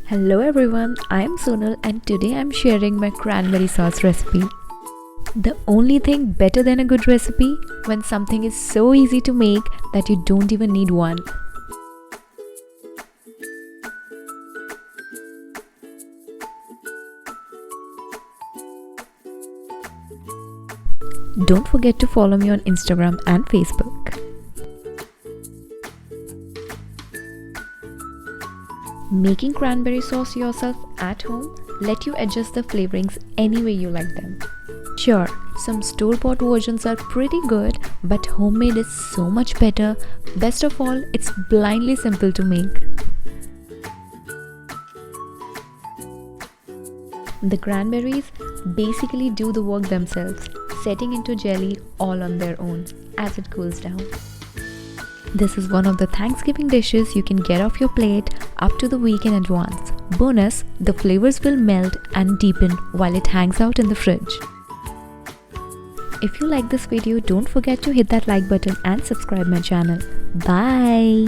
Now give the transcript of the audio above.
Hello everyone, I am Sonal and today I am sharing my cranberry sauce recipe. The only thing better than a good recipe when something is so easy to make that you don't even need one. Don't forget to follow me on Instagram and Facebook. Making cranberry sauce yourself at home let you adjust the flavorings any way you like them. Sure, some store-bought versions are pretty good, but homemade is so much better. Best of all, it's blindly simple to make. The cranberries basically do the work themselves, setting into jelly all on their own as it cools down. This is one of the Thanksgiving dishes you can get off your plate up to the week in advance. Bonus, the flavors will melt and deepen while it hangs out in the fridge. If you like this video, don't forget to hit that like button and subscribe my channel. Bye!